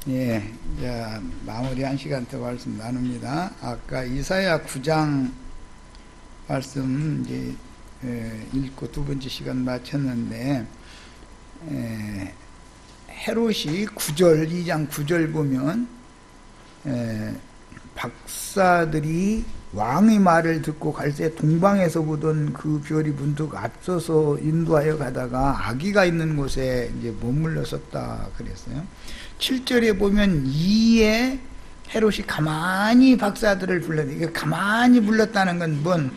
예, 자, 마무리 한 시간 더 말씀 나눕니다. 아까 이사야 9장 말씀 이제 읽고 두 번째 시간 마쳤는데, 헤롯이 9절, 2장 9절 보면, 박사들이 왕의 말을 듣고 갈새 동방에서 보던 그 별이 문득 앞서서 인도하여 가다가 아기가 있는 곳에 이제 머물러 섰다 그랬어요. 7절에 보면 이에 헤롯이 가만히 박사들을 불렀는데, 이게 가만히 불렀다는 건 뭔,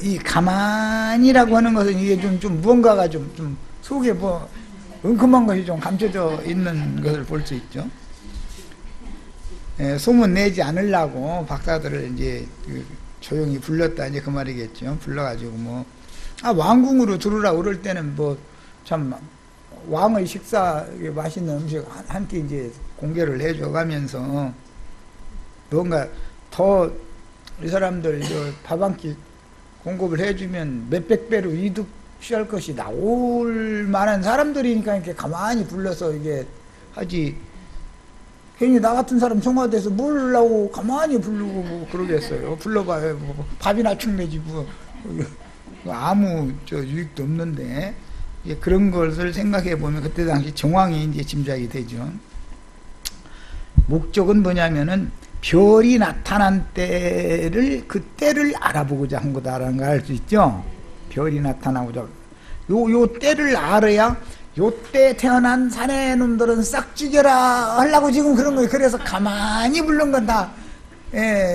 이 가만히라고 하는 것은 이게 좀 무언가가 좀 속에 뭐 은큼한 것이 좀 감춰져 있는 것을 볼 수 있죠. 소문 내지 않으려고 박사들을 이제 조용히 불렀다, 이제 그 말이겠죠. 불러가지고 뭐, 왕궁으로 들어오라 그럴 때는 뭐, 참, 왕의 식사, 맛있는 음식 한 끼 이제 공개를 해줘가면서 뭔가 더 이 사람들 밥 한 끼 공급을 해주면 몇백 배로 이득 취할 것이 나올 만한 사람들이니까 이렇게 가만히 불러서 이게 하지, 괜히 나 같은 사람 청와대에서 물라고 가만히 부르고 뭐 그러겠어요. 불러봐요. 뭐 밥이나 축내지 뭐 아무 유익도 없는데, 그런 것을 생각해 보면 그때 당시 정황이 이제 짐작이 되죠. 목적은 뭐냐면은 별이 나타난 때를, 그 때를 알아보고자 한 거다라는 걸 알 수 있죠. 별이 나타나고자 요 때를 알아야 요때 태어난 사내 놈들은 싹 죽여라 하려고 지금 그런 거예요. 그래서 가만히 부른 건 다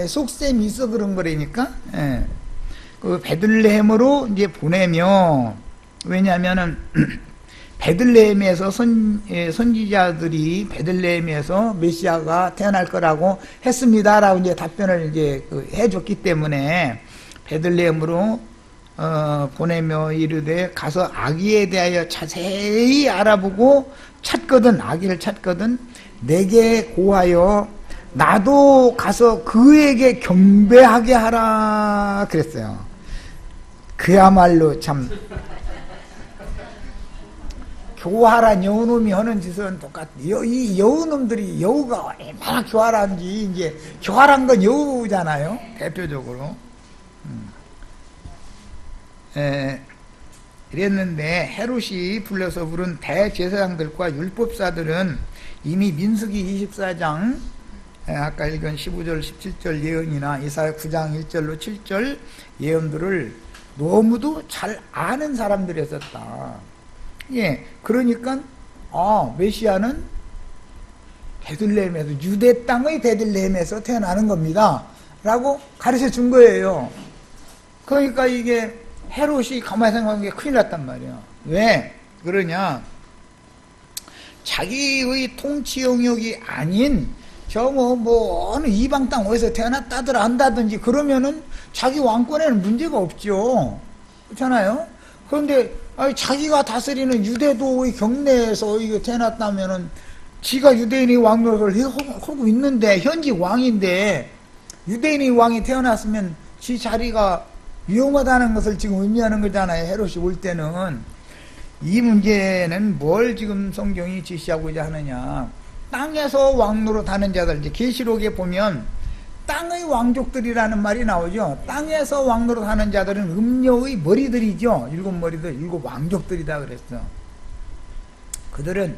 속셈이 있어 그런 거라니까. 그 베들레헴으로 이제 보내며, 왜냐하면은 베들레헴에서 선지자들이 베들레헴에서 메시아가 태어날 거라고 했습니다라고 이제 답변을 이제 해줬기 때문에 베들레헴으로 보내며 이르되 가서 아기에 대하여 자세히 알아보고 찾거든, 아기를 찾거든 내게 고하여 나도 가서 그에게 경배하게 하라 그랬어요. 그야말로 참 교활한 여우놈이 하는 짓은 똑같. 이 여우놈들이, 여우가 얼마나 교활한지, 이제 교활한 건 여우잖아요, 대표적으로. 이랬는데 헤롯이 불러서 부른 대제사장들과 율법사들은 이미 민수기 24장, 아까 읽은 15절 17절 예언이나 이사야 9장 1절로 7절 예언들을 너무도 잘 아는 사람들이었었다. 그러니까 메시아는 베들레헴에서, 유대 땅의 베들레헴에서 태어나는 겁니다 라고 가르쳐 준 거예요. 그러니까 이게 헤롯이 가만히 생각한 게 큰일 났단 말이야. 왜 그러냐, 자기의 통치 영역이 아닌 어느 이방 땅 어디서 태어났다더라 한다든지 그러면은 자기 왕권에는 문제가 없죠. 그렇잖아요. 그런데 자기가 다스리는 유대도의 경내에서 이게 태어났다면은 지가 유대인의 왕노릇을 하고 있는데, 현직 왕인데 유대인의 왕이 태어났으면 지 자리가 위험하다는 것을 지금 의미하는 거잖아요. 헤롯이 올 때는. 이 문제는 뭘 지금 성경이 지시하고자 하느냐, 땅에서 왕노릇 하는 자들, 이제 계시록에 보면 땅의 왕족들이라는 말이 나오죠. 땅에서 왕노릇 하는 자들은 음녀의 머리들이죠. 7머리들, 7왕족들이다 그랬어. 그들은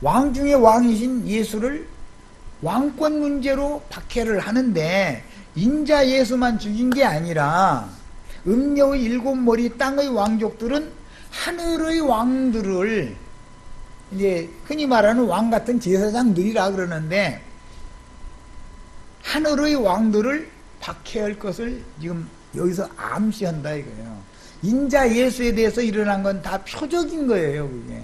왕 중에 왕이신 예수를 왕권 문제로 박해를 하는데, 인자 예수만 죽인 게 아니라 음녀의 7머리 땅의 왕족들은 하늘의 왕들을, 이제 흔히 말하는 왕 같은 제사장들이라 그러는데, 하늘의 왕들을 박해할 것을 지금 여기서 암시한다 이거예요. 인자 예수에 대해서 일어난 건 다 표적인 거예요, 그게.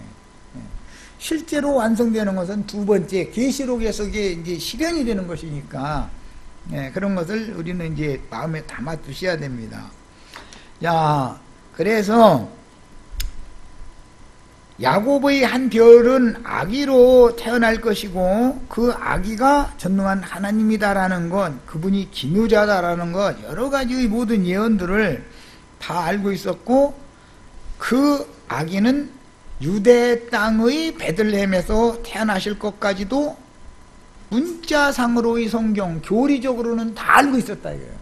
실제로 완성되는 것은 두 번째 계시록에서 이제 실현이 되는 것이니까, 그런 것을 우리는 이제 마음에 담아 두셔야 됩니다. 자, 그래서 야곱의 한 별은 아기로 태어날 것이고 그 아기가 전능한 하나님이다라는 것, 그분이 기묘자다라는 것, 여러 가지의 모든 예언들을 다 알고 있었고, 그 아기는 유대 땅의 베들레헴에서 태어나실 것까지도 문자상으로의 성경, 교리적으로는 다 알고 있었다 이거예요.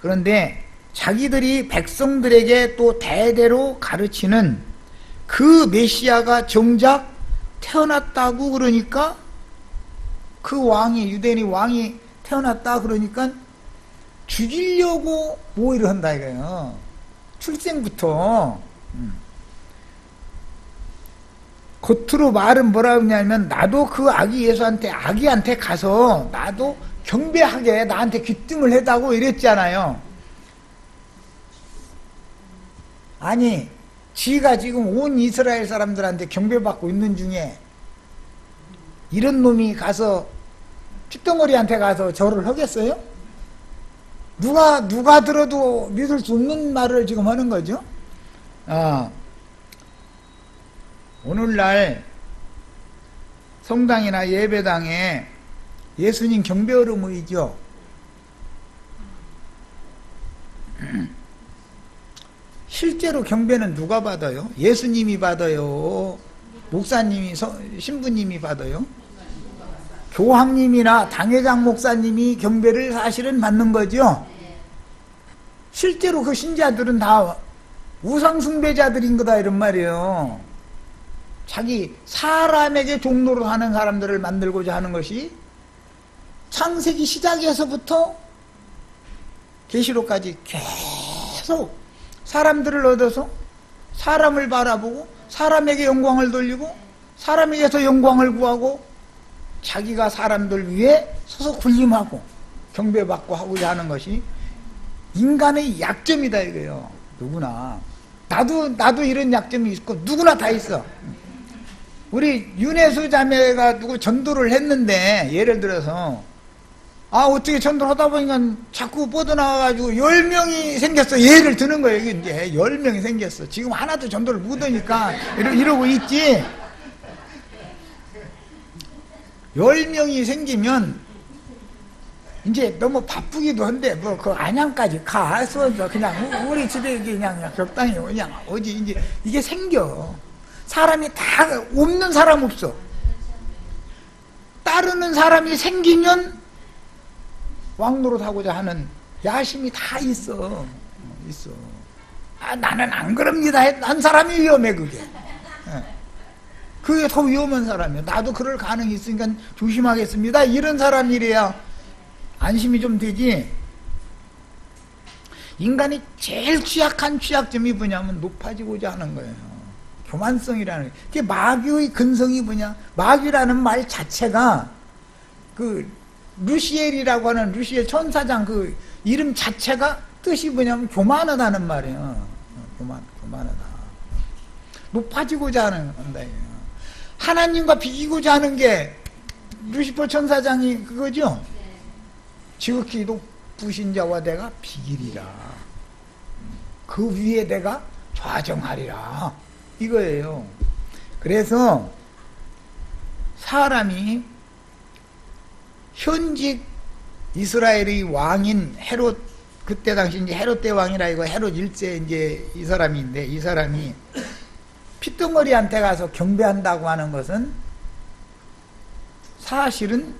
그런데 자기들이 백성들에게 또 대대로 가르치는 그 메시아가 정작 태어났다고 그러니까 그 왕이, 유대인의 왕이 태어났다 그러니까 죽이려고 모의를 한다 이거예요. 출생부터. 겉으로 말은 뭐라 그러냐면 나도 그 아기한테 가서 나도 경배하게 나한테 귀뜸을 해다고 이랬잖아요. 아니 지가 지금 온 이스라엘 사람들한테 경배받고 있는 중에 이런 놈이 가서 핏덩어리한테 가서 절을 하겠어요? 누가 들어도 믿을 수 없는 말을 지금 하는 거죠. 오늘날 성당이나 예배당에 예수님 경배하러 모이죠. 실제로 경배는 누가 받아요? 예수님이 받아요? 목사님이, 신부님이 받아요? 교황님이나 당회장 목사님이 경배를 사실은 받는 거죠. 실제로 그 신자들은 다 우상숭배자들인 거다 이런 말이에요. 자기 사람에게 종로로 하는 사람들을 만들고자 하는 것이 창세기 시작에서부터 계시록까지 계속 사람들을 얻어서 사람을 바라보고 사람에게 영광을 돌리고 사람에게서 영광을 구하고 자기가 사람들 위해 서서 군림하고 경배받고 하고자 하는 것이 인간의 약점이다 이거예요. 누구나 나도 이런 약점이 있고 누구나 다 있어. 우리 윤혜수 자매가 누구 전도를 했는데 예를 들어서 어떻게 전도를 하다 보니까 자꾸 뻗어나와가지고 10명이 생겼어. 예를 드는 거예요. 이제 10명이 생겼어. 지금 하나도 전도를 못하니까 이러고 있지. 10명이 생기면 이제 너무 바쁘기도 한데 뭐 그 안양까지 가서 그냥 우리 집에 그냥 적당히 그냥 어디 이제 이게 생겨. 사람이 다 없는 사람 없어. 따르는 사람이 생기면 왕노릇하고자 하는 야심이 다 있어. 나는 안 그럽니다. 한 사람이 위험해 그게. 그게 더 위험한 사람이야. 나도 그럴 가능이 있으니까 조심하겠습니다. 이런 사람이래야 안심이 좀 되지. 인간이 제일 취약한 취약점이 뭐냐면 높아지고자 하는 거예요. 교만성이라는 게. 그게 마귀의 근성이 뭐냐? 마귀라는 말 자체가 그 루시엘이라고 하는 루시엘 천사장 그 이름 자체가 뜻이 뭐냐면 교만하다는 말이에요. 교만하다. 높아지고자 한다. 하나님과 비기고자 하는 게 루시퍼 천사장이 그거죠. 지극히 높으신 자와 내가 비기리라. 그 위에 내가 좌정하리라. 이거예요. 그래서 사람이 현직 이스라엘의 왕인 헤롯, 그때 당시 이제 헤롯 대왕이라 이거 헤롯 1세 이제 이 사람인데, 이 사람이 핏덩어리한테 가서 경배한다고 하는 것은 사실은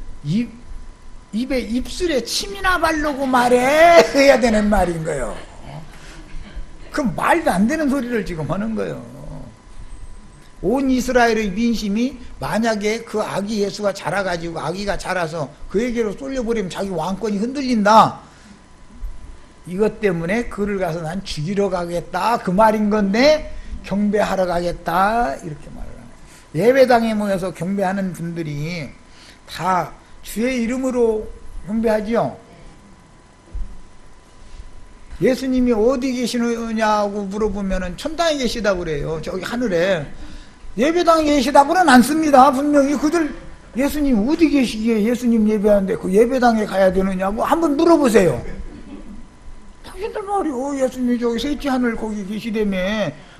입에 입술에 침이나 바르고 해야 되는 말인 거예요. 그 말도 안 되는 소리를 지금 하는 거예요. 온 이스라엘의 민심이 만약에 그 아기 예수가 자라가지고 아기가 자라서 그에게로 쏠려버리면 자기 왕권이 흔들린다. 이것 때문에 그를 가서 난 죽이러 가겠다. 그 말인 건데 경배하러 가겠다. 이렇게 말을 하는 거예요. 예배당에 모여서 경배하는 분들이 다 주의 이름으로 경배하지요. 예수님이 어디 계시느냐고 물어보면 천당에 계시다고 그래요. 저기 하늘에. 예배당에 계시다고는 않습니다. 분명히 그들 예수님 어디 계시기에 예수님 예배하는데 그 예배당에 가야 되느냐고 한번 물어보세요. 당신들 말이요. 예수님 저기 셋째 하늘 거기 계시다며.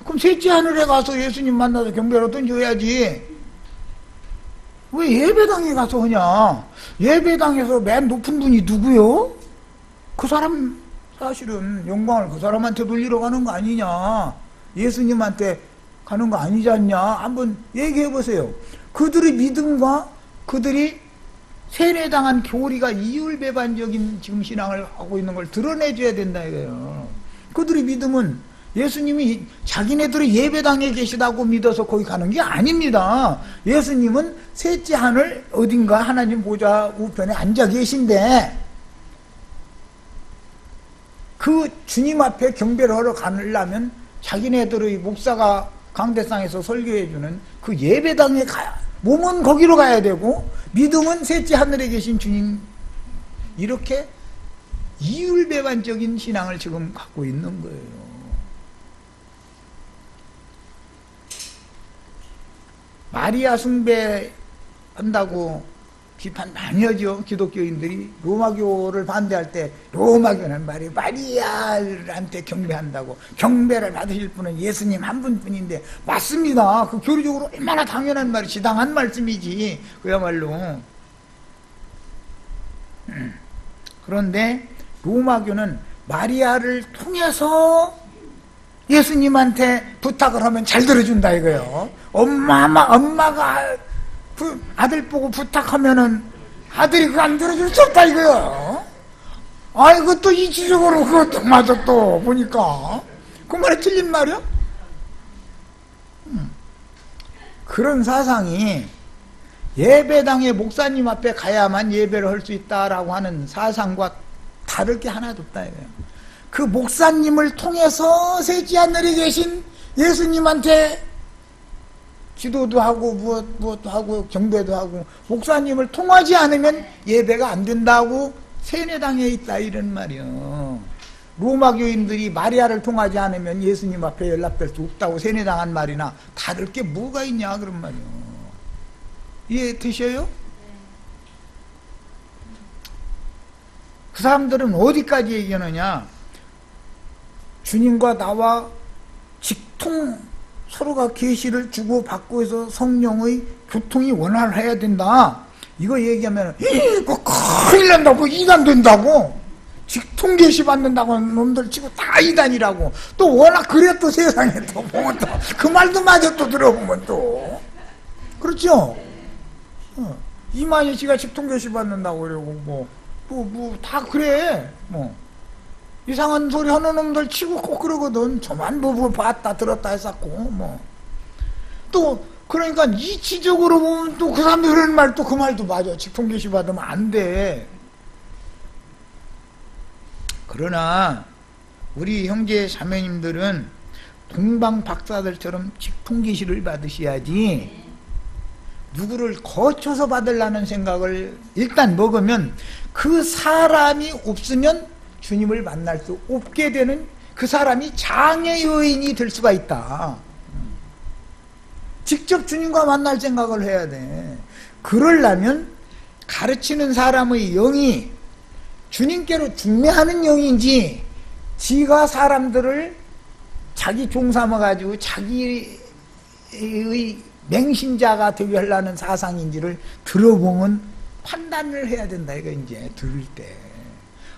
그럼 셋째 하늘에 가서 예수님 만나서 경배로 던져야지. 왜 예배당에 가서 하냐? 예배당에서 맨 높은 분이 누구요? 그 사람 사실은 영광을 그 사람한테 돌리러 가는 거 아니냐? 예수님한테 가는 거 아니지 않냐? 한번 얘기해 보세요. 그들의 믿음과 그들이 세뇌당한 교리가 이율배반적인 지금 신앙을 하고 있는 걸 드러내줘야 된다 이거예요. 그들이 믿으면 예수님이 자기네들이 예배당에 계시다고 믿어서 거기 가는 게 아닙니다. 예수님은 셋째 하늘 어딘가 하나님 보좌 우편에 앉아 계신데 그 주님 앞에 경배를 하러 가려면 자기네들의 목사가 강대상에서 설교해주는 그 예배당에 가야, 몸은 거기로 가야 되고 믿음은 셋째 하늘에 계신 주님, 이렇게 이율배반적인 신앙을 지금 갖고 있는 거예요. 마리아 숭배한다고 비판 많이 하죠. 기독교인들이 로마교를 반대할 때 로마교는 마리아한테 경배한다고, 경배를 받으실 분은 예수님 한 분뿐인데, 맞습니다. 그 교리적으로 얼마나 당연한 말이, 지당한 말씀이지 그야말로. 그런데 로마교는 마리아를 통해서 예수님한테 부탁을 하면 잘 들어준다 이거요. 엄마가 그 아들 보고 부탁하면은 아들이 그거 안 들어줄 수 없다 이거요. 아이고 또 이치적으로 그것도 맞아 또 보니까 그 말이 틀린 말이야? 그런 사상이 예배당에 목사님 앞에 가야만 예배를 할 수 있다라고 하는 사상과 다를 게 하나도 없다 이거예요. 그 목사님을 통해서 셋째 하늘에 계신 예수님한테 기도도 하고 무엇도 하고 경배도 하고, 목사님을 통하지 않으면 예배가 안 된다고 세뇌당에 있다 이런 말이요. 로마교인들이 마리아를 통하지 않으면 예수님 앞에 연락될 수 없다고 세뇌당한 말이나 다를 게 뭐가 있냐 그런 말이요. 이해 되셔요? 그 사람들은 어디까지 얘기하느냐, 주님과 나와 직통, 서로가 계시를 주고받고 해서 성령의 교통이 원활해야 된다 이거 얘기하면 이거 큰일 난다고, 이단 된다고, 직통 계시 받는다고 놈들 치고 다 이단이라고. 또 워낙 그래 또 세상에 또 보면 또 그 말도 마저 또 들어보면 또 그렇죠. 이만희 씨가 직통 계시 받는다고 그러고 뭐 다 그래. 뭐 이상한 소리 하는 놈들 치고 꼭 그러거든. 저만 뭐 봤다 들었다 했었고 뭐. 또 그러니까 이치적으로 보면 또 그 사람들 그러는 말 또 그 말도 맞아. 직통 계시 받으면 안 돼. 그러나 우리 형제 자매님들은 동방 박사들처럼 직통 계시를 받으셔야지, 누구를 거쳐서 받으려는 생각을 일단 먹으면 그 사람이 없으면 주님을 만날 수 없게 되는, 그 사람이 장애 요인이 될 수가 있다. 직접 주님과 만날 생각을 해야 돼. 그러려면 가르치는 사람의 영이 주님께로 중매하는 영인지, 지가 사람들을 자기 종 삼아가지고 자기의 맹신자가 되게 하려는 사상인지를 들어보면 판단을 해야 된다 이거. 이제 들을 때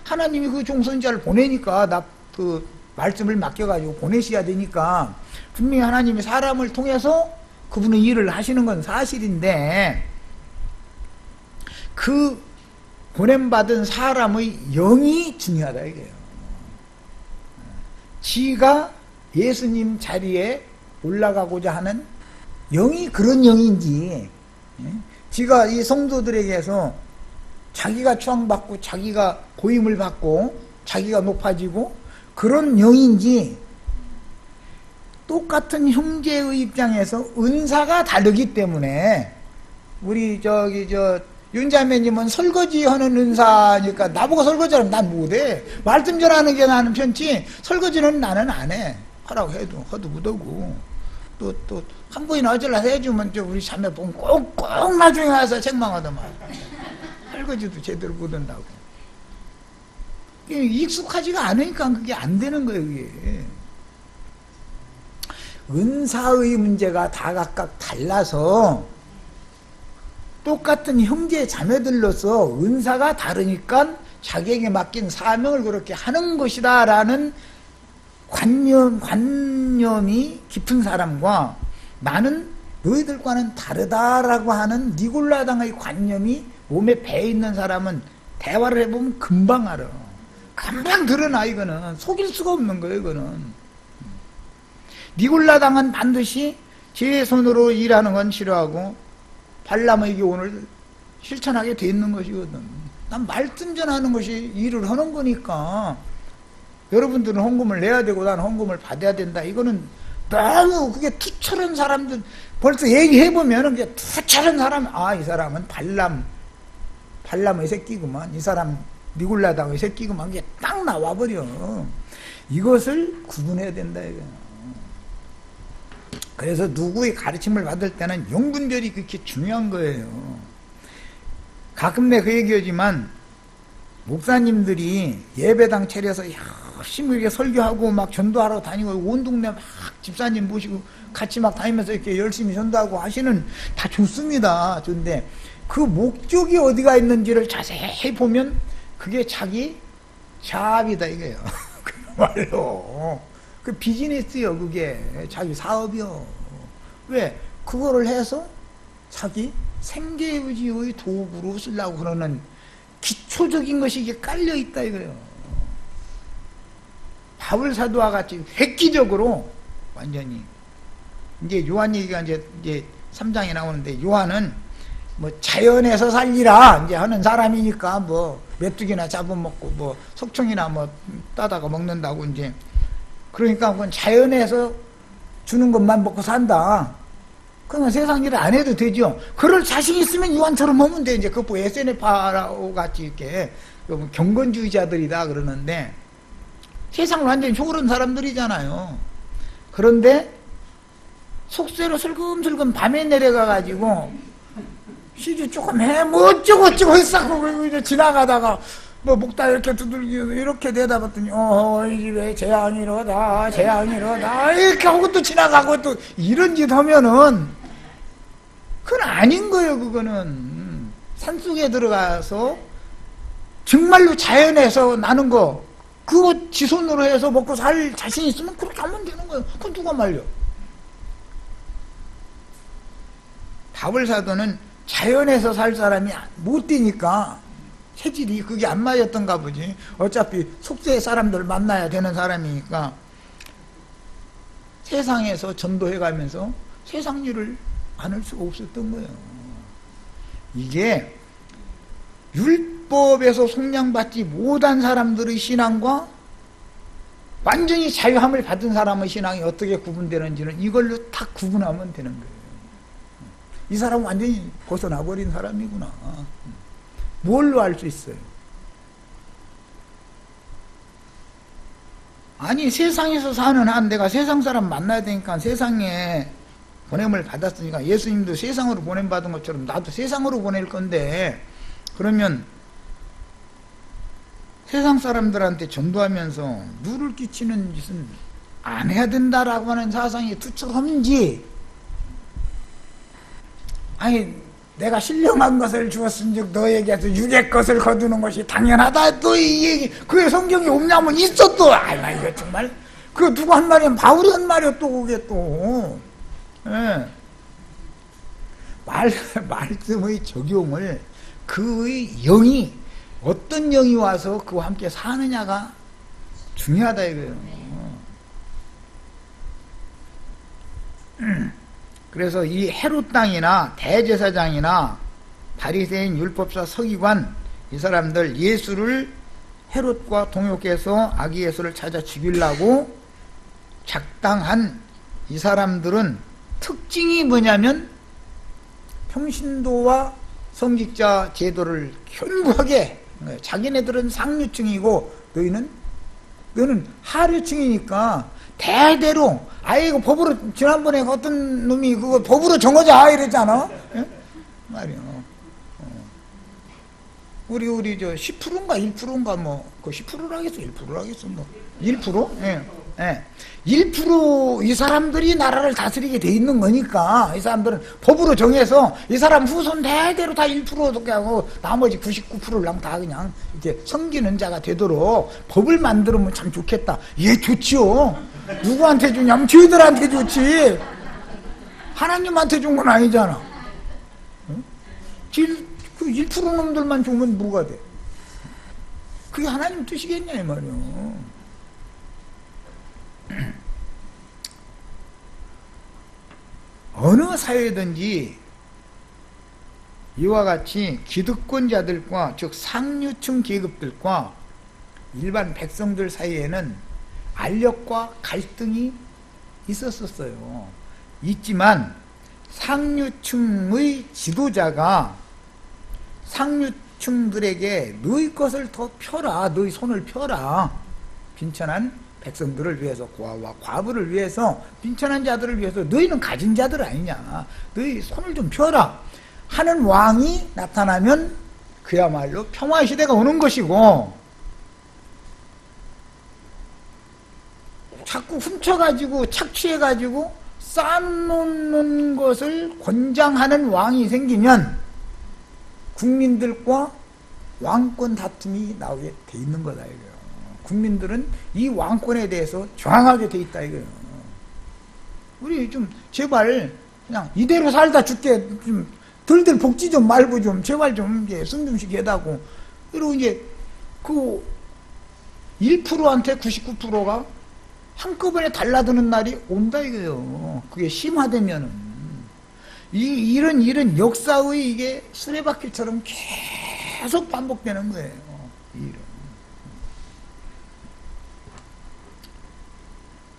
하나님이 그 종선자를 보내니까, 나 그 말씀을 맡겨가지고 보내셔야 되니까 분명히 하나님이 사람을 통해서 그분의 일을 하시는 건 사실인데, 그 보냄받은 사람의 영이 중요하다 이거예요. 지가 예수님 자리에 올라가고자 하는 영이 그런 영인지, 지가 이 성도들에게서 자기가 추앙받고 자기가 보임을 받고 자기가 높아지고 그런 영인지, 똑같은 형제의 입장에서 은사가 다르기 때문에, 우리 윤자매님은 설거지 하는 은사니까 나보고 설거지하면 난 못해. 말씀 전하는 게 나는 편치, 설거지는 나는 안 해. 하라고 해도 못하고. 또 한 번이나 어쩌라 해주면 우리 자매 보면 꼭 나중에 와서 책망하더만. 설거지도 제대로 못한다고. 익숙하지가 않으니까 그게 안 되는 거예요 그게. 은사의 문제가 다 각각 달라서, 똑같은 형제 자매들로서 은사가 다르니까 자기에게 맡긴 사명을 그렇게 하는 것이다 라는 관념이 깊은 사람과, 나는 너희들과는 다르다라고 하는 니골라당의 관념이 몸에 배있는 사람은 대화를 해보면 금방 알아. 금방 드러나. 이거는 속일 수가 없는 거예요. 이거는 니골라당은 반드시 제 손으로 일하는 건 싫어하고 발람의 교훈을 실천하게 돼 있는 것이거든. 난 말씀 전하는 것이 일을 하는 거니까 여러분들은 헌금을 내야 되고 난 헌금을 받아야 된다. 이거는 너무 그게 투철한 사람들 벌써 얘기해보면은 그게 투철한 사람, 아, 이 사람은 발람의 새끼구만. 이 사람 니골라당의 새끼구만. 그게 딱 나와버려. 이것을 구분해야 된다. 이거. 그래서 누구의 가르침을 받을 때는 용분별이 그렇게 중요한 거예요. 가끔 내가 그 얘기하지만 목사님들이 예배당 차려서 열심히 이렇게 설교하고 막 전도하러 다니고 온 동네 막 집사님 모시고 같이 막 다니면서 이렇게 열심히 전도하고 하시는 다 좋습니다. 좋은데 그 목적이 어디가 있는지를 자세히 보면 그게 자기 자업이다 이거예요. 그야말로 그 비즈니스요. 그게 자기 사업이요. 왜? 그거를 해서 자기 생계유지의 도구로 쓰려고 그러는 기초적인 것이 이게 깔려있다 이거예요. 바울 사도와 같이 획기적으로 완전히 이제 요한 얘기가 이제 3장에 나오는데 요한은 뭐 자연에서 살리라 이제 하는 사람이니까 뭐 메뚜기나 잡아먹고 뭐 석청이나 뭐 따다가 먹는다고 이제 그러니까 그건 자연에서 주는 것만 먹고 산다. 그러면 세상 일을 안 해도 되죠. 그럴 자신 있으면 요한처럼 하면 돼. 이제 그거 SNF라고 같이 이렇게 경건주의자들이다 그러는데 세상을 완전히 초월한 사람들이잖아요. 그런데 속세로 슬금슬금 밤에 내려가가지고 시주 조금 해, 뭐 어쩌고 했었고, 이제 지나가다가, 뭐, 목다 이렇게 두들기고, 이렇게 내다봤더니, 이 집에 재앙이로다, 이렇게 하고 또 지나가고 또, 이런 짓 하면은, 그건 아닌 거예요, 그거는. 산속에 들어가서, 정말로 자연에서 나는 거, 그거 지 손으로 해서 먹고 살 자신 있으면 그렇게 하면 되는 거예요. 그건 누가 말려? 바울 사도는 자연에서 살 사람이 못 되니까 체질이 그게 안 맞았던가 보지. 어차피 속세의 사람들 만나야 되는 사람이니까 세상에서 전도해가면서 세상 일을 안 할 수가 없었던 거예요. 이게 율법에서 속량받지 못한 사람들의 신앙과 완전히 자유함을 받은 사람의 신앙이 어떻게 구분되는지는 이걸로 딱 구분하면 되는 거예요. 이 사람은 완전히 벗어나버린 사람이구나. 뭘로 알 수 있어요? 아니 세상에서 사는 한 내가 세상 사람 만나야 되니까 세상에 보냄을 받았으니까 예수님도 세상으로 보냄받은 것처럼 나도 세상으로 보낼 건데 그러면 세상 사람들한테 전도하면서 누를 끼치는 짓은 안 해야 된다라고 하는 사상이 투철한지 아니 내가 신령한 것을 주었은즉 너에게서 육의 것을 거두는 것이 당연하다. 또 이 얘기 그게 성경에 없냐면 있어 또. 나 이거 정말 그거 누가 한 말이야? 바울이 한 말이야 또 그게 또. 예. 말씀의 적용을 그의 영이 어떤 영이 와서 그와 함께 사느냐가 중요하다 이거예요. 그래서 이 헤롯 당이나 대제사장이나 바리새인 율법사 서기관 이 사람들 예수를 헤롯과 동역해서 아기 예수를 찾아 죽이려고 작당한 이 사람들은 특징이 뭐냐면 평신도와 성직자 제도를 견고하게 자기네들은 상류층이고 너는 하류층이니까 대대로 아예 이거 법으로 지난번에 어떤 놈이 그거 법으로 정하자 이랬잖아. 예? 말이야. 우리 저 10%인가 1%인가 뭐 그 10%로 하겠어 1%로 하겠어 뭐 1%? 예. 예. 1% 이 사람들이 나라를 다스리게 돼 있는 거니까 이 사람들은 법으로 정해서 이 사람 후손 대대로 다 1% 하고 나머지 99%를 다 그냥 이렇게 섬기는 자가 되도록 법을 만들면 참 좋겠다. 예, 좋지요. 누구한테 주냐면 저희들한테 좋지. 하나님한테 준 건 아니잖아. 응? 그 1% 놈들만 주면 뭐가 돼? 그게 하나님 뜻이겠냐 이 말이요. 어느 사회든지 이와 같이 기득권자들과 즉 상류층 계급들과 일반 백성들 사이에는 알력과 갈등이 있었어요. 있지만 상류층의 지도자가 상류층들에게 너희 것을 더 펴라, 너희 손을 펴라, 빈천한 백성들을 위해서, 고아와 과부를 위해서, 빈천한 자들을 위해서, 너희는 가진 자들 아니냐, 너희 손을 좀 펴라 하는 왕이 나타나면 그야말로 평화시대가 오는 것이고, 자꾸 훔쳐가지고 착취해가지고 쌓아놓는 것을 권장하는 왕이 생기면 국민들과 왕권 다툼이 나오게 돼 있는 거다 이거예요. 국민들은 이 왕권에 대해서 저항하게 돼 있다 이거예요. 우리 좀 제발 그냥 이대로 살다 죽게 좀 들들 복지 좀 말고 좀 제발 좀 이제 숨 쉬게 해다고. 그리고 이제 그 1%한테 99%가 한꺼번에 달라드는 날이 온다 이거예요. 그게 심화되면은 이런 역사의 이게 수레바퀴처럼 계속 반복되는 거예요.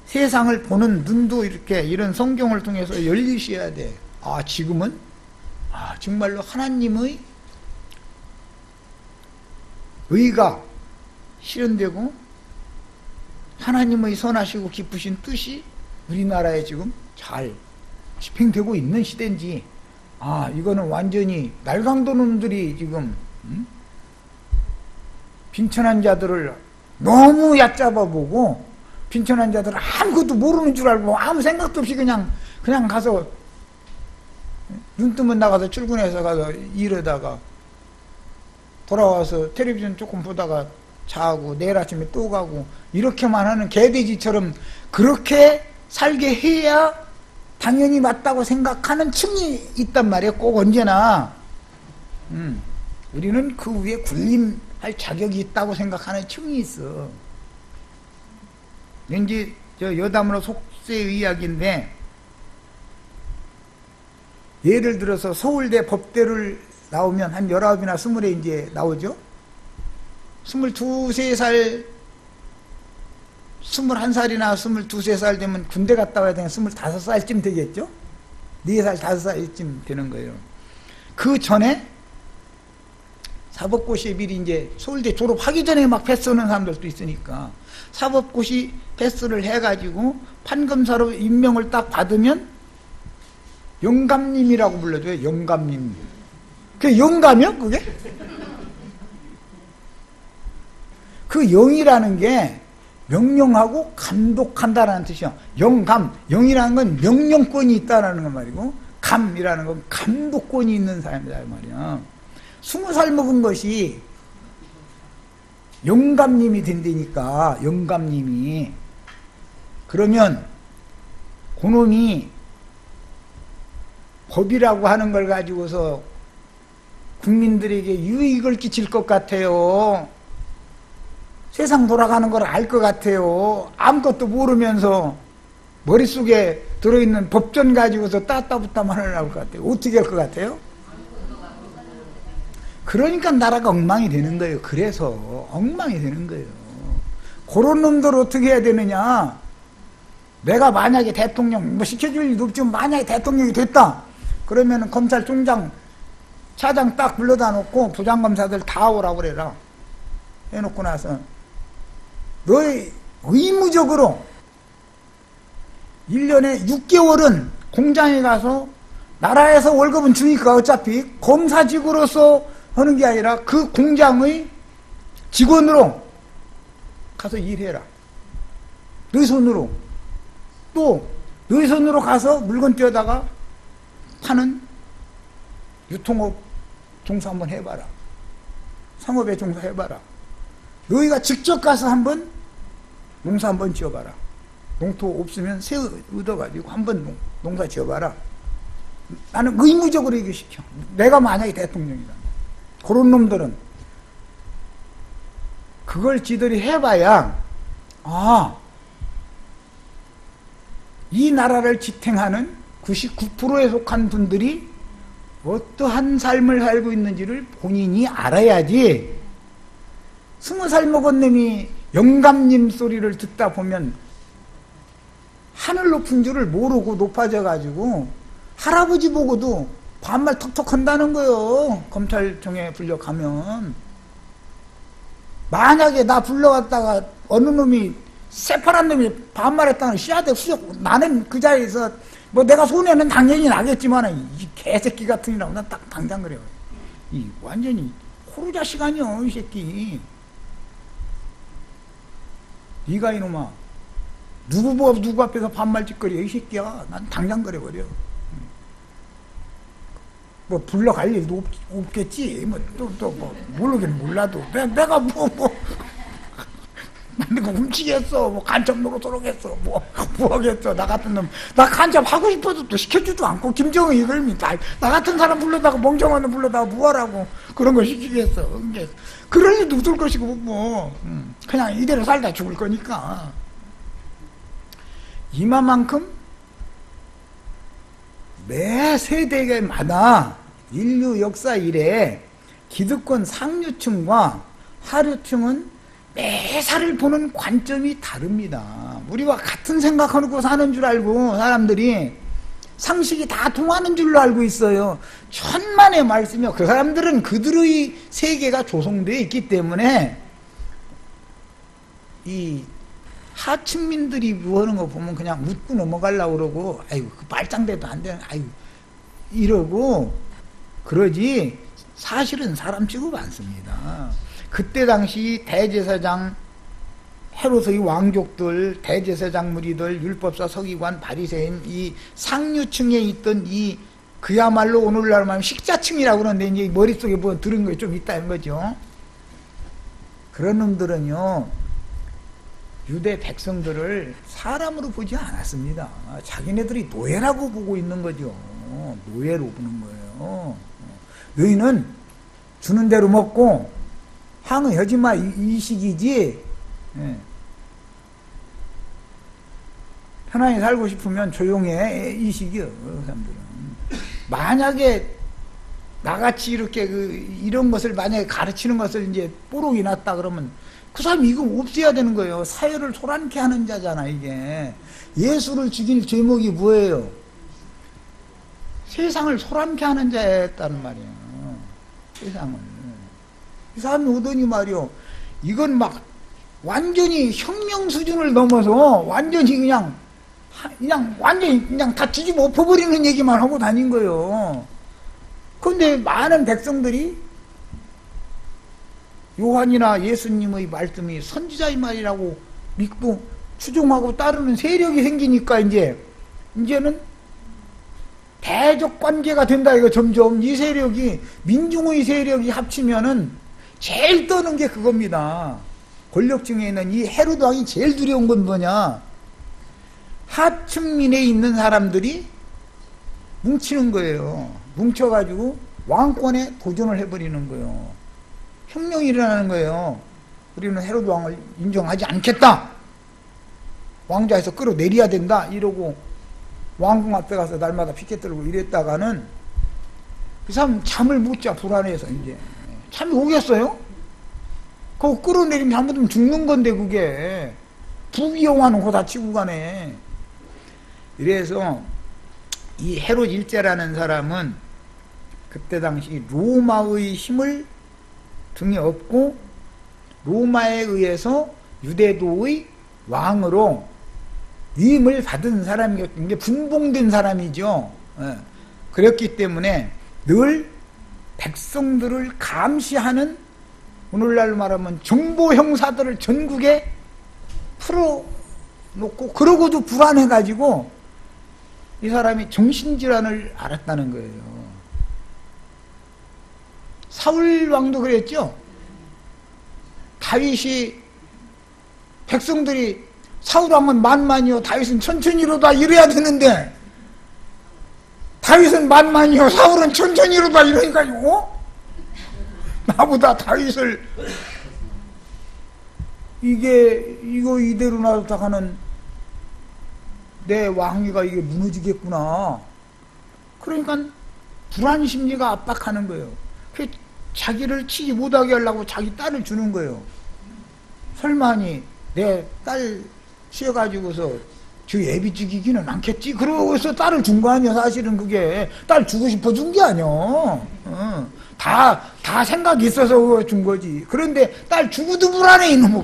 세상을 보는 눈도 이렇게 이런 성경을 통해서 열리셔야 돼. 아, 지금은 정말로 하나님의 의가 실현되고 하나님의 선하시고 기쁘신 뜻이 우리나라에 지금 잘 집행되고 있는 시대인지, 이거는 완전히 날강도 놈들이 지금 빈천한 자들을 너무 얕잡아보고 빈천한 자들은 아무것도 모르는 줄 알고 아무 생각도 없이 그냥 가서 눈 뜨면 나가서 출근해서 가서 일하다가 돌아와서 텔레비전 조금 보다가 자고 내일 아침에 또 가고 이렇게만 하는 개돼지처럼 그렇게 살게 해야 당연히 맞다고 생각하는 층이 있단 말이에요. 꼭 언제나. 우리는 그 위에 군림할 자격이 있다고 생각하는 층이 있어. 왠지 저 여담으로 속세의 이야기인데, 예를 들어서 서울대 법대를 나오면 한 19이나 20에 이제 나오죠. 22, 3살, 21살이나 22, 3살 되면 군대 갔다 와야 되면 25살쯤 되겠죠? 4살, 5살쯤 되는 거예요. 그 전에 사법고시에 미리 이제 서울대 졸업하기 전에 막 패스하는 사람들도 있으니까 사법고시 패스를 해가지고 판검사로 임명을 딱 받으면 영감님이라고 불러줘요. 영감님. 그게 영감이요? 그게? 그 영이라는 게 명령하고 감독한다라는 뜻이야. 영감, 영이라는 건 명령권이 있다라는 건 말이고, 감이라는 건 감독권이 있는 사람이다 말이야. 20살 먹은 것이 영감님이 된다니까, 영감님이. 그러면 그놈이 법이라고 하는 걸 가지고서 국민들에게 유익을 끼칠 것 같아요. 세상 돌아가는 걸 알 것 같아요. 아무것도 모르면서 머릿속에 들어있는 법전 가지고서 따따붙다만 하려고 할 것 같아요. 어떻게 할 것 같아요? 그러니까 나라가 엉망이 되는 거예요. 그래서 엉망이 되는 거예요. 그런 놈들 어떻게 해야 되느냐. 내가 만약에 대통령 뭐 시켜줄 일도 없지만 만약에 대통령이 됐다 그러면 검찰총장 차장 딱 불러다 놓고 부장검사들 다 오라고 그래라. 해놓고 나서 너희 의무적으로 1년에 6개월은 공장에 가서 나라에서 월급은 주니까 어차피 검사직으로서 하는 게 아니라 그 공장의 직원으로 가서 일해라. 너희 손으로. 또 너희 손으로 가서 물건 떼어다가 파는 유통업 종사 한번 해봐라. 상업에 종사해봐라. 너희가 직접 가서 한번 농사 한번 지어봐라. 농토 없으면 새 얻어가지고 한번 농사 지어봐라. 나는 의무적으로 이거 시켜. 내가 만약에 대통령이다. 그런 놈들은 그걸 지들이 해봐야 이 나라를 지탱하는 99%에 속한 분들이 어떠한 삶을 살고 있는지를 본인이 알아야지. 20살 먹은 놈이 영감님 소리를 듣다 보면 하늘 높은 줄을 모르고 높아져 가지고 할아버지 보고도 반말 턱턱 한다는 거요. 검찰청에 불려가면. 만약에 나 불러갔다가 어느 놈이 새파란 놈이 반말했다는 씨앗에 후적, 나는 그 자리에서 뭐 내가 손해는 당연히 나겠지만 이 개새끼 같은 이라고 난 딱 당장 그래요. 이 완전히 호루자식 아니여 이 새끼. 네가 이놈아 누구 앞에서 반말 짓거려 이 새끼야. 난 당장 그래버려. 뭐 불러갈 일도 없겠지. 뭐 또 뭐 모르긴 몰라도 내가 뭐 내가 훔치겠어. 뭐 간첩 노릇하겠어. 뭐 하겠어. 나 같은 놈 나 간첩 하고 싶어도 또 시켜주지도 않고 김정은 이걸 나 같은 사람 불러다가 멍청한 놈 불러다가 뭐하라고 그런 거 시키겠어. 그럴 일도 없을 것이고 뭐 그냥 이대로 살다 죽을 거니까. 이만큼 매 세대마다 인류 역사 이래 기득권 상류층과 하류층은 매사를 보는 관점이 다릅니다. 우리와 같은 생각하고 사는 줄 알고 사람들이 상식이 다 통하는 줄로 알고 있어요. 천만의 말씀이요. 그 사람들은 그들의 세계가 조성되어 있기 때문에 이 하층민들이 뭐 하는 거 보면 그냥 웃고 넘어가려고 그러고 아이고 그 말짱대도 안 되는 아이고 이러고 그러지 사실은 사람 취급 안 씁니다. 그때 당시 대제사장 헤롯의 왕족들, 대제사장 무리들, 율법사, 서기관, 바리새인 이 상류층에 있던 이 그야말로 오늘날 말하면 식자층이라고 그러는데 이제 머릿속에 뭐 들은 거 좀 있다는 거죠. 그런 놈들은요 유대 백성들을 사람으로 보지 않았습니다. 자기네들이 노예라고 보고 있는 거죠. 노예로 보는 거예요. 너희는 주는 대로 먹고 항의하지 마 이 식이지. 편안히 살고 싶으면 조용해 이 식이요. 그 사람들은 만약에 나같이 이렇게 이런 것을 만약에 가르치는 것을 이제 뽀록이 났다 그러면 그 사람이 이거 없애야 되는 거예요. 사회를 소란케 하는 자잖아 이게. 예수를 죽일 제목이 뭐예요? 세상을 소란케 하는 자였다는 말이에요. 세상을. 이 사람이 오더니 말이요. 이건 막 완전히 혁명 수준을 넘어서 완전히 그냥 완전히 그냥 다 뒤집어 엎어버리는 얘기만 하고 다닌 거예요. 그런데 많은 백성들이 요한이나 예수님의 말씀이 선지자의 말이라고 믿고 추종하고 따르는 세력이 생기니까 이제는 대적 관계가 된다 이거. 점점 이 세력이 민중의 세력이 합치면은 제일 떠는 게 그겁니다. 권력층에 있는 이 헤롯 왕이 제일 두려운 건 뭐냐? 하층민에 있는 사람들이 뭉치는 거예요. 뭉쳐가지고 왕권에 도전을 해버리는 거예요. 혁명이 일어나는 거예요. 우리는 헤롯 왕을 인정하지 않겠다. 왕좌에서 끌어내려야 된다. 이러고 왕궁 앞에 가서 날마다 피켓 들고 이랬다가는 그 사람 잠을 못 자. 불안해서 이제 잠이 오겠어요? 그거 끌어내리면 잘못하면 죽는 건데 그게 부귀영화는 그거 다 치고 가네. 이래서 이 헤롯 일제라는 사람은 그때 당시 로마의 힘을 등에 업고 로마에 의해서 유대도의 왕으로 위임을 받은 사람이었던 게 분봉된 사람이죠. 그렇기 때문에 늘 백성들을 감시하는 오늘날로 말하면 정보 형사들을 전국에 풀어놓고 그러고도 불안해가지고 이 사람이 정신질환을 앓았다는 거예요. 사울 왕도 그랬죠. 다윗이 백성들이 사울 왕은 만만이요 다윗은 천천히로다 이래야 되는데 다윗은 만만이요 사울은 천천히로다 이러니까 나보다 다윗을 이거 이대로 놔뒀다가는 내 왕위가 이게 무너지겠구나. 그러니까 불안 심리가 압박하는 거예요. 자기를 치지 못하게 하려고 자기 딸을 주는 거예요. 설마니 내 딸 씌어가지고서 저 애비 죽이기는 않겠지? 그러고서 딸을 준 거 아니야. 사실은 그게 딸 주고 싶어 준 게 아니야. 다 생각이 있어서 준 거지. 그런데 딸 주고도 불안해 이놈아.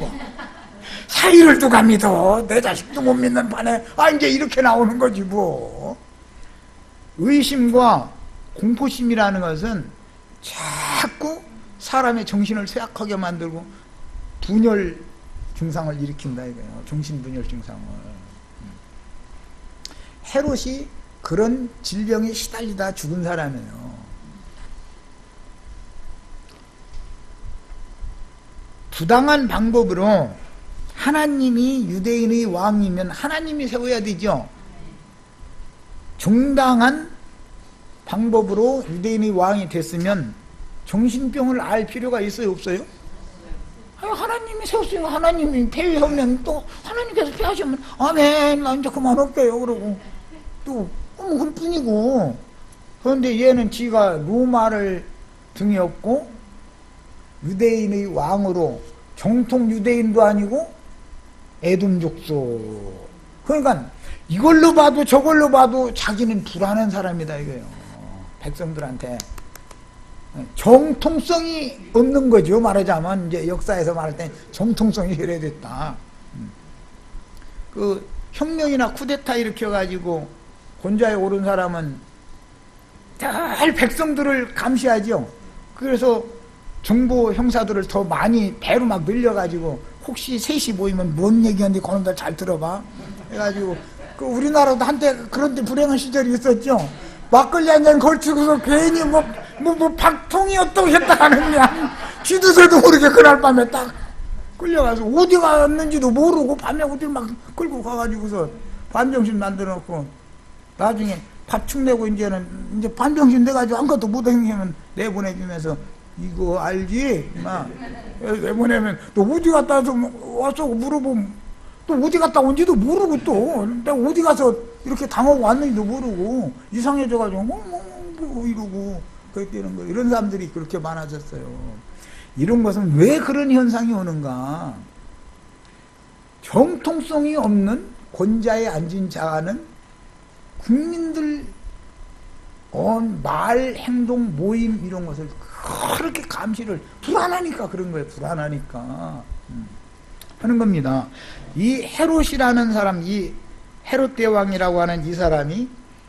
사위를 누가 믿어? 내 자식도 못 믿는 판에 이제 이렇게 나오는 거지 뭐. 의심과 공포심이라는 것은 자꾸 사람의 정신을 쇠약하게 만들고 분열 증상을 일으킨다 이거예요. 정신분열 증상을. 헤롯이 그런 질병에 시달리다 죽은 사람이에요. 부당한 방법으로 하나님이 유대인의 왕이면 하나님이 세워야 되죠. 정당한 방법으로 유대인의 왕이 됐으면 정신병을 알 필요가 있어요 없어요? 하나님이 세웠으니까 하나님이 폐위하면 또 하나님께서 폐하시면 아멘 나 이제 그만할게요 그러고 또 그뿐이고. 그런데 얘는 지가 로마를 등에 업고 유대인의 왕으로 정통 유대인도 아니고 에돔 족속. 그러니까 이걸로 봐도 저걸로 봐도 자기는 불안한 사람이다 이거예요. 백성들한테 정통성이 없는 거죠. 말하자면 이제 역사에서 말할 때 정통성이 결여됐다. 그 혁명이나 쿠데타 일으켜가지고 권좌에 오른 사람은 잘 백성들을 감시하죠. 그래서 정보 형사들을 더 많이 배로 막 늘려가지고 혹시 셋이 모이면 뭔 얘기하는데 그놈들 잘 들어봐 해가지고 그 우리나라도 한때 그런데 불행한 시절이 있었죠. 막걸리 한 잔 걸치고서 괜히 박통이 어떻게 했다 하는 그냥 쥐도새도 모르게 그날 밤에 딱 끌려가서 어디 갔는지도 모르고 밤에 어디 막 끌고 가가지고서 반정신 만들어 놓고 나중에 밥 축내고 이제는 이제 반정신 돼가지고 아무것도 못 행하면 내보내주면서 이거 알지? 내보내면 또 어디 갔다 와서 물어보면 또 어디 갔다 온지도 모르고 또 내가 어디 가서 이렇게 당하고 왔는지도 모르고 이상해져가지고 뭐 이러고 그렇게 되는 거예요. 이런 사람들이 그렇게 많아졌어요. 이런 것은 왜 그런 현상이 오는가? 정통성이 없는 권좌에 앉은 자는 국민들 말, 행동, 모임 이런 것을 그렇게 감시를 불안하니까 그런 거예요. 불안하니까 하는 겁니다. 이 헤롯이라는 사람, 이 헤롯 대왕이라고 하는 이 사람이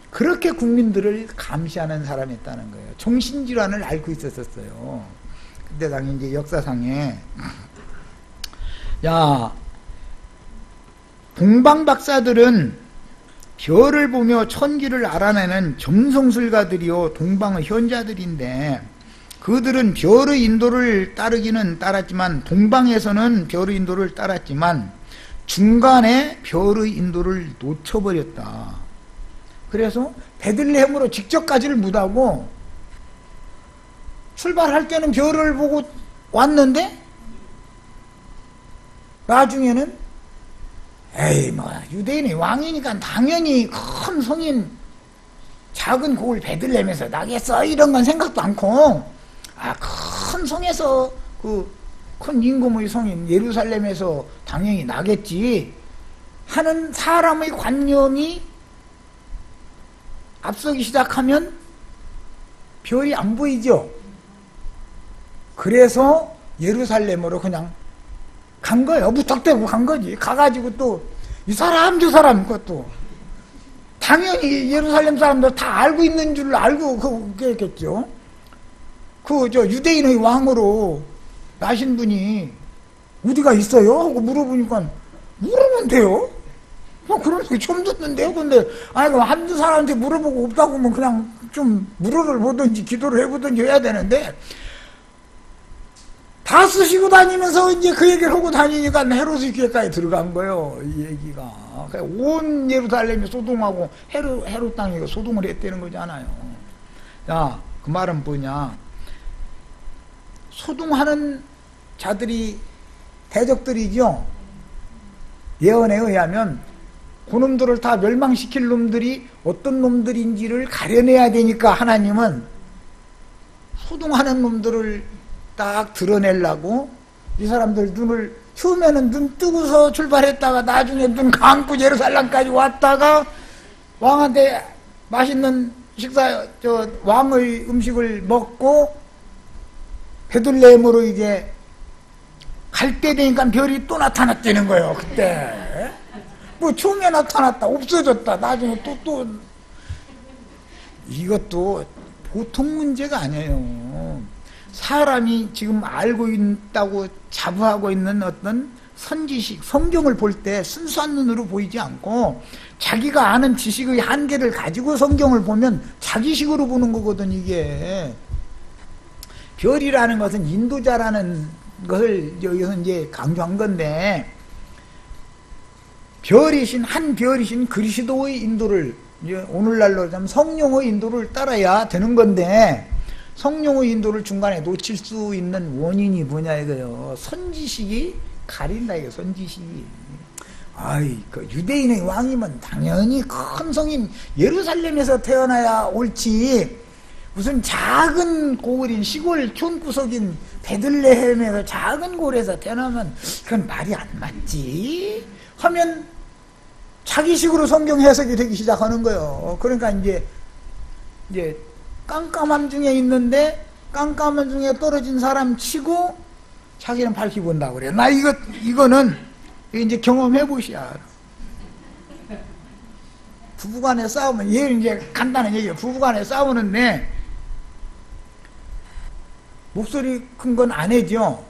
그렇게 국민들을 감시하는 사람이었다는 거예요. 정신질환을 앓고 있었어요. 그때 당시 이제 역사상에 동방박사들은 별을 보며 천기를 알아내는 점성술가들이요 동방의 현자들인데 그들은 별의 인도를 따르기는 따랐지만 동방에서는 별의 인도를 따랐지만 중간에 별의 인도를 놓쳐버렸다. 그래서 베들레헴으로 직접 가지를 못하고 출발할 때는 별을 보고 왔는데 나중에는 유대인이 왕이니까 당연히 큰 성인 작은 고을 베들레헴에서 나겠어 이런 건 생각도 않고 큰 성에서 큰 임금의 성인 예루살렘에서 당연히 나겠지 하는 사람의 관념이 앞서기 시작하면 별이 안 보이죠. 그래서 예루살렘으로 그냥 간 거예요. 무턱대고 간 거지. 가가지고 또 이 사람 저 사람 그것도 당연히 예루살렘 사람들 다 알고 있는 줄 알고 그랬겠죠. 유대인의 왕으로 나신 분이 어디가 있어요? 하고 물어보니까 물으면 돼요. 그런 거 처음 듣는데요. 근데 한두 사람한테 물어보고 없다고 하면 그냥 좀 물어를 보든지 기도를 해보든지 해야 되는데 다 쓰시고 다니면서 이제 그 얘기를 하고 다니니까 헤롯의 귀에까지 들어간 거예요, 이 얘기가. 온 예루살렘이 소동하고 헤롯 땅이 소동을 했다는 거잖아요. 자, 그 말은 뭐냐? 소동하는 자들이 대적들이죠. 예언에 의하면 그놈들을 다 멸망시킬 놈들이 어떤 놈들인지를 가려내야 되니까 하나님은 소동하는 놈들을 딱 드러내려고 이 사람들 눈을 처음에는 눈 뜨고서 출발했다가 나중에 눈 감고 예루살렘까지 왔다가 왕한테 맛있는 식사, 왕의 음식을 먹고 베들레헴으로 이제 갈 때 되니까 별이 또 나타났다는 거예요. 그때 뭐 처음에 나타났다 없어졌다 나중에 또 이것도 보통 문제가 아니에요. 사람이 지금 알고 있다고 자부하고 있는 어떤 선지식, 성경을 볼 때 순수한 눈으로 보이지 않고 자기가 아는 지식의 한계를 가지고 성경을 보면 자기식으로 보는 거거든. 이게 별이라는 것은 인도자라는 것을 여기서 이제 강조한 건데, 한 별이신 그리스도의 인도를, 이제 오늘날로 하자면 성령의 인도를 따라야 되는 건데, 성령의 인도를 중간에 놓칠 수 있는 원인이 뭐냐 이거요. 선지식이 가린다 이거. 선지식이. 그 유대인의 왕이면 당연히 큰 성인 예루살렘에서 태어나야 옳지, 무슨 작은 고을인 시골 촌구석인 베들레헴에서 작은 고을에서 태어나면 그건 말이 안 맞지 하면 자기식으로 성경 해석이 되기 시작하는 거예요. 그러니까 이제 깜깜함 중에 있는데 깜깜함 중에 떨어진 사람 치고 자기는 밝히 본다고 그래. 나 이거는 이제 경험해 보시야. 부부간에 싸우면, 얘 이제 간단한 얘기예요. 부부간에 싸우는데 목소리 큰 건 아내죠.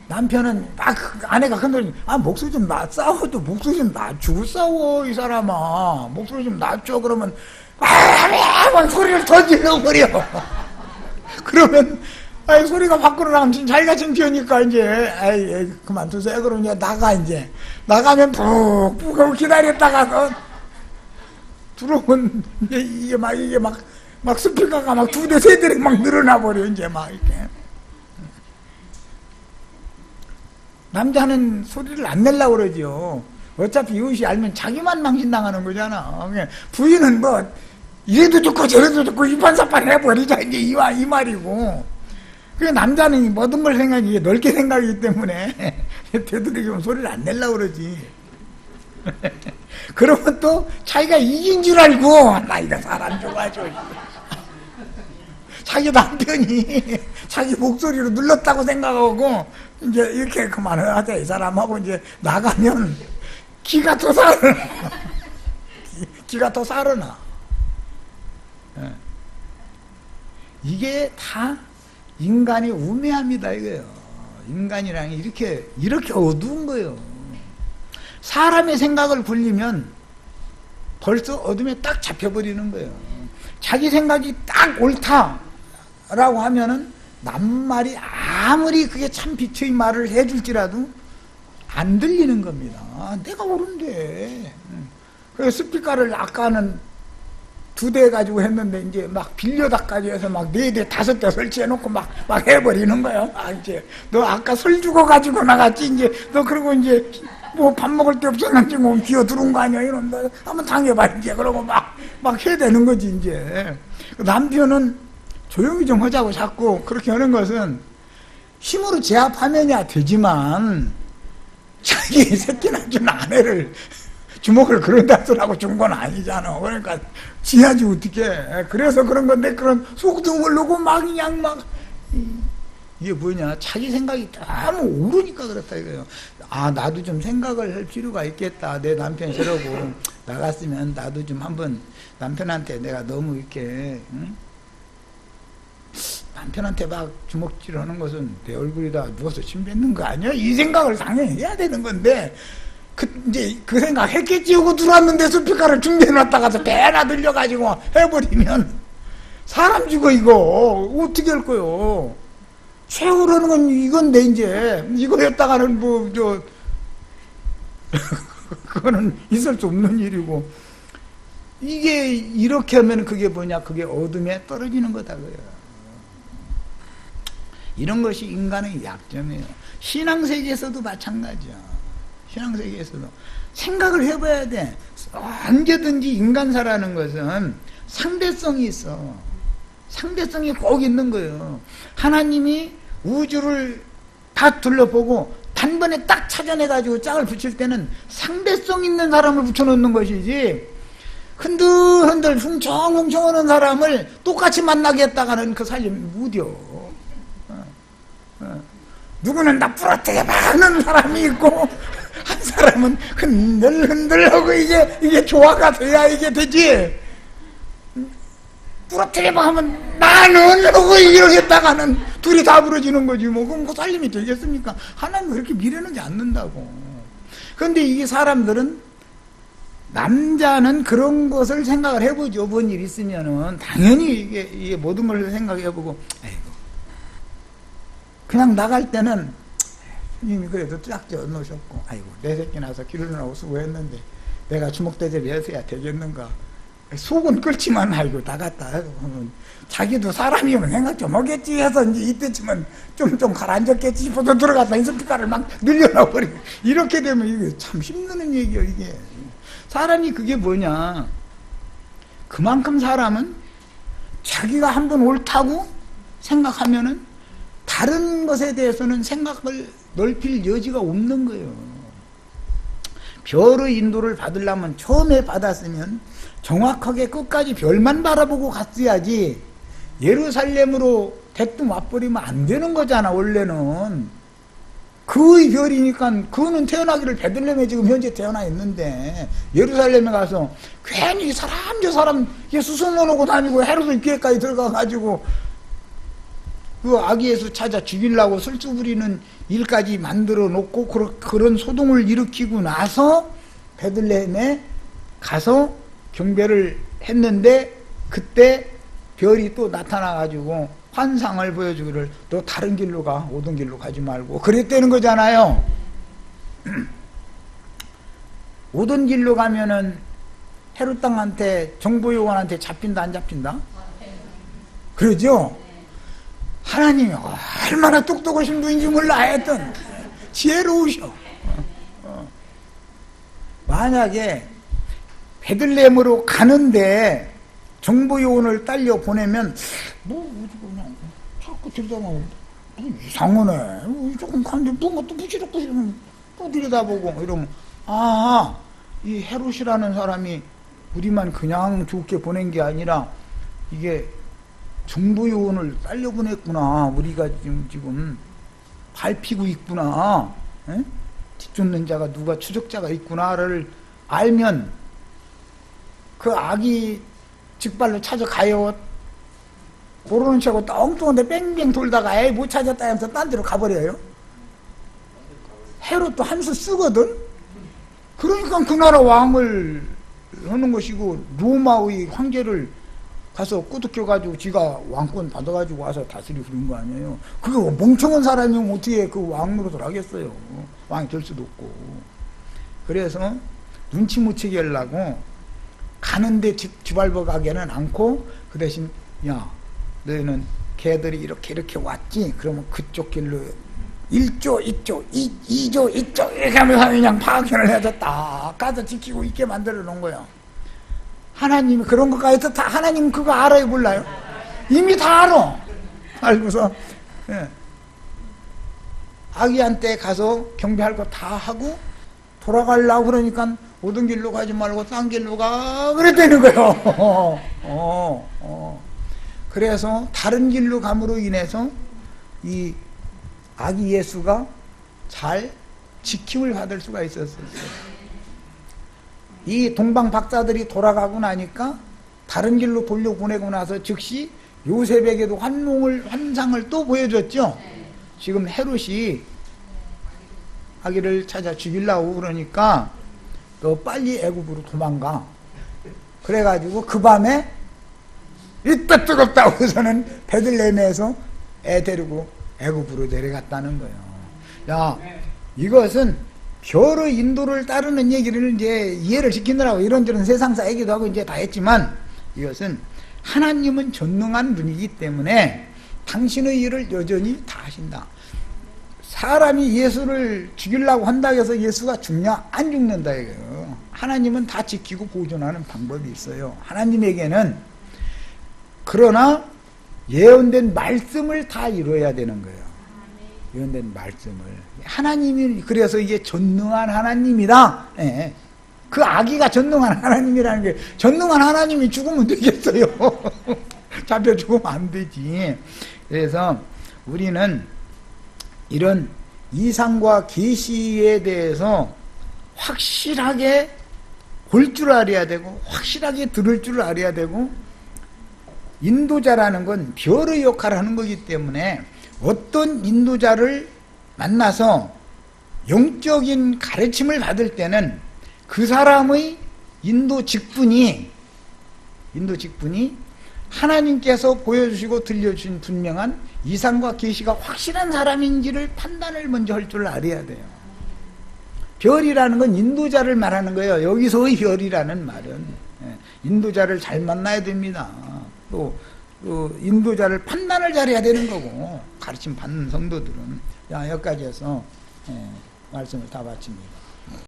남편은 막 아내가 큰 소리, 목소리 좀 싸워도 목소리 좀 낮추고 싸워 이 사람아. 목소리 좀 낮춰. 그러면 막 소리를 더 질러버려. 그러면 소리가 밖으로 나가면 자기가 창피하니까 이제 그만두세요. 그러면 이제 나가면 푹푹 기다렸다가 들어오면 이게 막 스피커가 막 2대 3대를 막 늘어나 버려. 이제 막 이렇게. 남자는 소리를 안 내려고 그러죠. 어차피 이웃이 알면 자기만 망신당하는 거잖아. 부인은 뭐 이래도 좋고 저래도 좋고 이판사판 해버리자 이제 이 말이고. 그 남자는 모든 걸 생각이 넓게 생각하기 때문에 되도록이면 소리를 안 내려고 그러지. 그러면 또 자기가 이긴 줄 알고, 나 이거 사람 좋아져. 자기 남편이 자기 목소리로 눌렀다고 생각하고 이제 이렇게 그만하자 이 사람하고 이제 나가면 기가 더 살아나. 기가 더 살아나. 이게 다 인간의 우매합니다 이거예요. 인간이랑 이렇게 어두운 거예요. 사람의 생각을 굴리면 벌써 어둠에 딱 잡혀버리는 거예요. 자기 생각이 딱 옳다라고 하면은 남말이 아무리 그게 참 빛의 말을 해줄지라도 안 들리는 겁니다. 내가 옳은데. 그래서 스피커를 아까는 2대 가지고 했는데 이제 막 빌려다까지 해서 막 4대 5대 설치해놓고 막 해버리는 거예요. 이제 너 아까 설 주고 가지고 나갔지. 이제 너 그러고 이제 뭐 밥 먹을 데 없었는지 뭐 기어 들어온 거 아니야 이런다. 한번 당해봐 이제. 그러고 막 해야 되는 거지 이제. 남편은 조용히 좀 하자고 자꾸 그렇게 하는 것은 힘으로 제압하면야 되지만 자기 새끼 낳은 아내를 주먹을 그런 다스라고 준 건 아니잖아. 그러니까 지하지 어떻게. 그래서 그런 건데 그런 속도 모르고 이게 뭐냐, 자기 생각이 너무 오르니까 그렇다 이거예요. 나도 좀 생각을 할 필요가 있겠다. 내 남편 저러고 나갔으면 나도 좀 한번 남편한테 내가 너무 이렇게 남편한테 막 주먹질 하는 것은 내 얼굴에다 누워서 침 뱉는 거 아니야? 이 생각을 당연히 해야 되는 건데 이제 그 생각 했겠지 하고 들어왔는데 스피커를 준비해놨다가서 배나 들려가지고 해버리면 사람 죽어 이거. 어떻게 할 거요? 세우라는 건 이건데, 이제. 이거였다가는 그거는 있을 수 없는 일이고. 이게, 이렇게 하면 그게 뭐냐? 그게 어둠에 떨어지는 거다, 그래요. 이런 것이 인간의 약점이에요. 신앙세계에서도 마찬가지야. 신앙세계에서도. 생각을 해봐야 돼. 언제든지 인간사라는 것은 상대성이 있어. 상대성이 꼭 있는 거예요. 하나님이 우주를 다 둘러보고 단번에 딱 찾아내가지고 짝을 붙일 때는 상대성 있는 사람을 붙여놓는 것이지, 흔들흔들 훔청훔청 하는 사람을 똑같이 만나겠다가는 그 살림이 무뎌. 누구는 나 부러뜨려 박는 사람이 있고, 한 사람은 흔들흔들하고 이게 조화가 돼야 이게 되지. 부러뜨려 박으면 나는 하고 이러겠다가는 둘이 다 부러지는 거지. 뭐 그럼 그 살림이 되겠습니까? 하나님은 그렇게 미련하지 않는다고. 그런데 이 사람들은, 남자는 그런 것을 생각을 해보죠. 뭔 일 있으면은 당연히 이게 모든 걸 생각해보고, 아이고, 그냥 나갈 때는 스님이 그래도 쫙 쪄놓으셨고, 아이고, 내 새끼 나서 기르느라고 수고했는데 내가 주먹대접이 해서야 되겠는가. 속은 끓지만, 아이고, 나갔다 하면 자기도 사람이면 생각 좀 하겠지 해서 이제 이때쯤은 좀 가라앉았겠지 싶어서 들어갔다 인스피카를 막 늘려놔버리고. 이렇게 되면 이게 참 힘드는 얘기예요, 이게. 사람이 그게 뭐냐. 그만큼 사람은 자기가 한번 옳다고 생각하면은 다른 것에 대해서는 생각을 넓힐 여지가 없는 거예요. 별의 인도를 받으려면 처음에 받았으면 정확하게 끝까지 별만 바라보고 갔어야지, 예루살렘으로 대뜸 와버리면 안 되는 거잖아. 원래는 그의 별이니까, 그는 태어나기를 베들레헴에 지금 현재 태어나 있는데 예루살렘에 가서 괜히 사람 저 사람 수소문하고 다니고 헤로도 교회까지 들어가가지고 그 아기 예수 찾아 죽이려고 술주 부리는 일까지 만들어 놓고 그런 소동을 일으키고 나서 베들레헴에 가서 경배를 했는데, 그때 별이 또 나타나가지고 환상을 보여주기를 너 다른 길로 가, 오던 길로 가지 말고 그랬다는 거잖아요. 오던 길로 가면은 헤롯 땅한테, 정보요원한테 잡힌다 안 잡힌다? 그러죠? 하나님이 얼마나 똑똑하신 분인지 몰라. 하여튼 지혜로우셔. 만약에 베들레헴으로 가는데 정보요원을 딸려 보내면 그냥 자꾸 들여다보고 이상하네, 조금 가는데 뭔가 또 부시럭부시럭 또 들여다보고 이러면, 이 헤롯이라는 사람이 우리만 그냥 좋게 보낸 게 아니라 이게 정보요원을 딸려 보냈구나, 우리가 지금 밟히고 있구나, 뒤쫓는 자가 누가 추적자가 있구나를 알면 그 아기 직발로 찾아가요. 모르는 척하고 엉뚱한데 뺑뺑 돌다가 에이 못 찾았다 하면서 딴 데로 가버려요. 헤롯도 한 수 쓰거든. 그러니까 그 나라 왕을 하는 것이고, 로마의 황제를 가서 꾸덕여가지고 지가 왕권 받아가지고 와서 다스리고 그런 거 아니에요. 그거 멍청한 사람이면 어떻게 그 왕 노릇을 하겠어요. 왕이 될 수도 없고. 그래서 눈치 못 채게 하려고 가는데 뒤밟아 가게는 않고, 그 대신 야, 너희는 걔들이 이렇게 왔지? 그러면 그쪽 길로 1조, 2조, 2조, 2조 이렇게 하면서 그냥 파악현을 해서 딱 가서 지키고 있게 만들어 놓은 거야. 하나님이 그런 것까지 다, 하나님 그거 알아요, 몰라요? 이미 다 알아. 알고서 아기한테 가서 경배할 거 다 하고 돌아가려고 그러니까 오던 길로 가지 말고 딴 길로 가 그랬다는 거예요. 그래서 다른 길로 감으로 인해서 이 아기 예수가 잘 지킴을 받을 수가 있었어요. 이 동방 박사들이 돌아가고 나니까 다른 길로 돌려보내고 나서 즉시 요셉에게도 환상을 또 보여줬죠. 지금 헤롯이 아기를 찾아 죽이려고 그러니까 너 빨리 애굽으로 도망가. 그래가지고 그 밤에 이따 뜨겁다고 해서는 베들레헴에서 애 데리고 애굽으로 내려갔다는 거예요. 야, 이것은 별의 인도를 따르는 얘기를 이제 이해를 시키느라고 이런저런 세상사 얘기도 하고 이제 다 했지만, 이것은 하나님은 전능한 분이기 때문에 당신의 일을 여전히 다 하신다. 사람이 예수를 죽이려고 한다고 해서 예수가 죽냐? 안 죽는다 이거예요. 하나님은 다 지키고 보존하는 방법이 있어요. 하나님에게는. 그러나 예언된 말씀을 다 이루어야 되는 거예요. 예언된 말씀을. 하나님이 그래서 이게 전능한 하나님이다. 예. 그 아기가 전능한 하나님이라는 게, 전능한 하나님이 죽으면 되겠어요. 잡혀 죽으면 안 되지. 그래서 우리는 이런 이상과 계시에 대해서 확실하게 볼 줄 알아야 되고, 확실하게 들을 줄 알아야 되고, 인도자라는 건 별의 역할을 하는 거기 때문에 어떤 인도자를 만나서 영적인 가르침을 받을 때는 그 사람의 인도 직분이 하나님께서 보여주시고 들려주신 분명한 이상과 계시가 확실한 사람인지를 판단을 먼저 할 줄 알아야 돼요. 별이라는 건 인도자를 말하는 거예요. 여기서의 별이라는 말은 인도자를 잘 만나야 됩니다. 또 인도자를 판단을 잘해야 되는 거고, 가르침 받는 성도들은. 자, 여기까지 해서 말씀을 다 마칩니다.